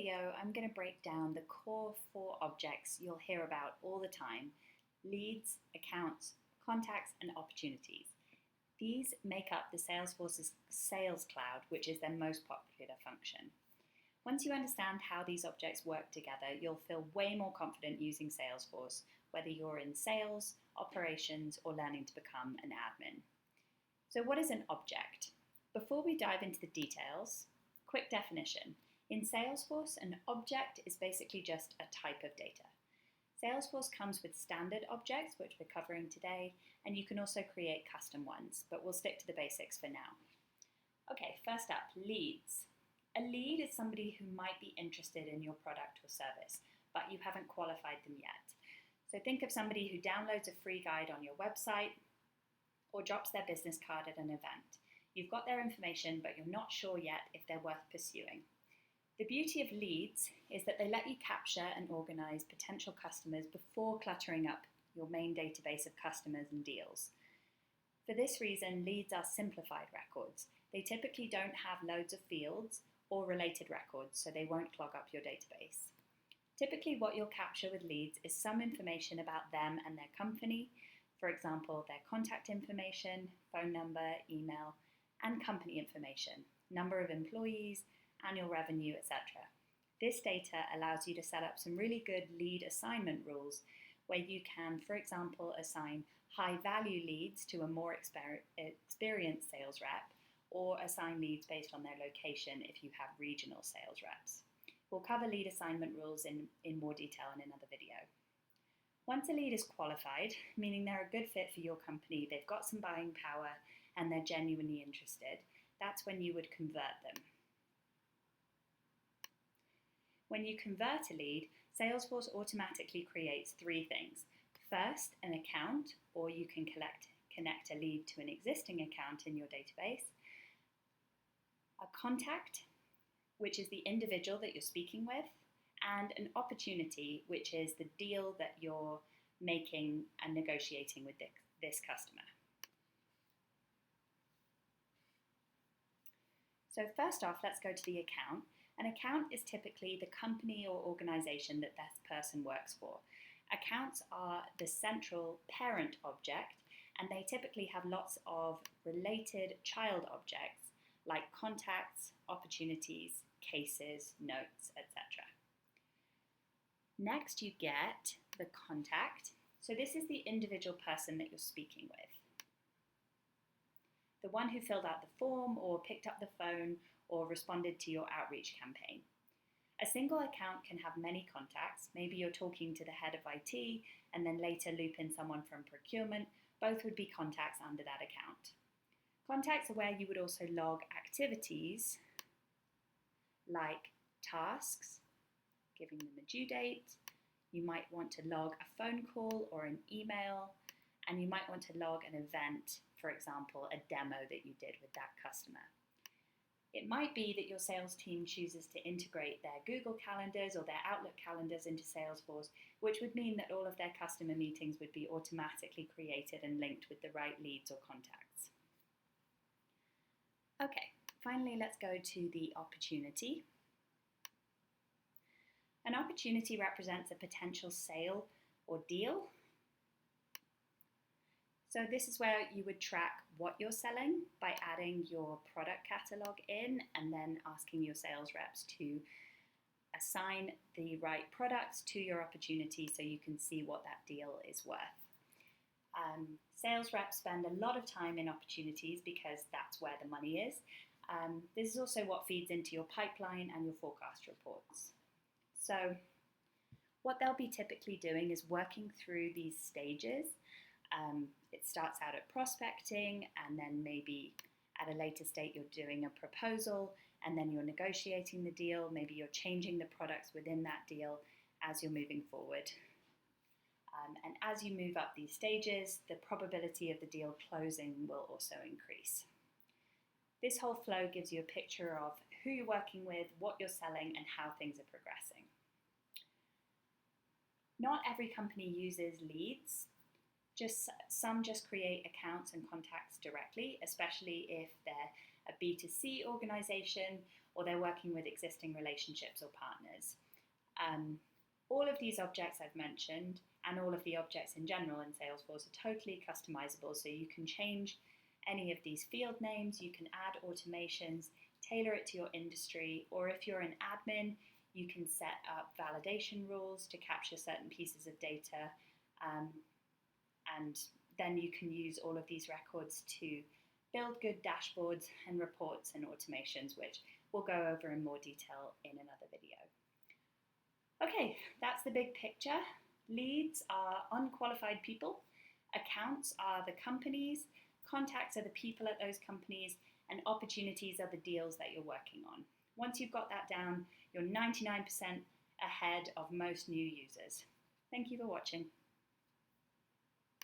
video, I'm going to break down the core 4 objects you'll hear about all the time: leads, accounts, contacts, and opportunities. These make up the Salesforce's Sales Cloud, which is their most popular function. Once you understand how these objects work together, you'll feel way more confident using Salesforce, whether you're in sales, operations, or learning to become an admin. So what is an object? Before we dive into the details, quick definition. In Salesforce, an object is basically just a type of data. Salesforce comes with standard objects, which we're covering today, and you can also create custom ones, but we'll stick to the basics for now. Okay, first up, leads. A lead is somebody who might be interested in your product or service, but you haven't qualified them yet. So think of somebody who downloads a free guide on your website or drops their business card at an event. You've got their information, but you're not sure yet if they're worth pursuing. The beauty of leads is that they let you capture and organize potential customers before cluttering up your main database of customers and deals. For this reason, leads are simplified records. They typically don't have loads of fields or related records, so they won't clog up your database. Typically, what you'll capture with leads is some information about them and their company, for example, their contact information, phone number, email, and company information, number of employees, annual revenue, etc. This data allows you to set up some really good lead assignment rules where you can, for example, assign high-value leads to a more experienced sales rep, or assign leads based on their location if you have regional sales reps. We'll cover lead assignment rules in more detail in another video. Once a lead is qualified, meaning they're a good fit for your company, they've got some buying power, and they're genuinely interested, that's when you would convert them. When you convert a lead, Salesforce automatically creates 3 things. First, an account, or you can connect a lead to an existing account in your database. A contact, which is the individual that you're speaking with, and an opportunity, which is the deal that you're making and negotiating with this customer. So first off, let's go to the account. An account is typically the company or organization that person works for. Accounts are the central parent object, and they typically have lots of related child objects like contacts, opportunities, cases, notes, etc. Next, you get the contact. So this is the individual person that you're speaking with. The one who filled out the form or picked up the phone or responded to your outreach campaign. A single account can have many contacts. Maybe you're talking to the head of IT and then later loop in someone from procurement. Both would be contacts under that account. Contacts are where you would also log activities like tasks, giving them a due date. You might want to log a phone call or an email, and you might want to log an event, for example, a demo that you did with that customer. It might be that your sales team chooses to integrate their Google calendars or their Outlook calendars into Salesforce, which would mean that all of their customer meetings would be automatically created and linked with the right leads or contacts. Okay, finally, let's go to the opportunity. An opportunity represents a potential sale or deal. So this is where you would track what you're selling by adding your product catalog in and then asking your sales reps to assign the right products to your opportunity so you can see what that deal is worth. Sales reps spend a lot of time in opportunities because that's where the money is. This is also what feeds into your pipeline and your forecast reports. So what they'll be typically doing is working through these stages. It starts out at prospecting, and then maybe at a later state you're doing a proposal, and then you're negotiating the deal. Maybe you're changing the products within that deal as you're moving forward. And as you move up these stages, the probability of the deal closing will also increase. This whole flow gives you a picture of who you're working with, what you're selling, and how things are progressing. Not every company uses leads. Some just create accounts and contacts directly, especially if they're a B2C organization or they're working with existing relationships or partners. All of these objects I've mentioned, and all of the objects in general in Salesforce, are totally customizable, so you can change any of these field names, you can add automations, tailor it to your industry, or if you're an admin, you can set up validation rules to capture certain pieces of data, and then you can use all of these records to build good dashboards and reports and automations, which we'll go over in more detail in another video. Okay, that's the big picture. Leads are unqualified people, accounts are the companies, contacts are the people at those companies, and opportunities are the deals that you're working on. Once you've got that down, you're 99% ahead of most new users. Thank you for watching.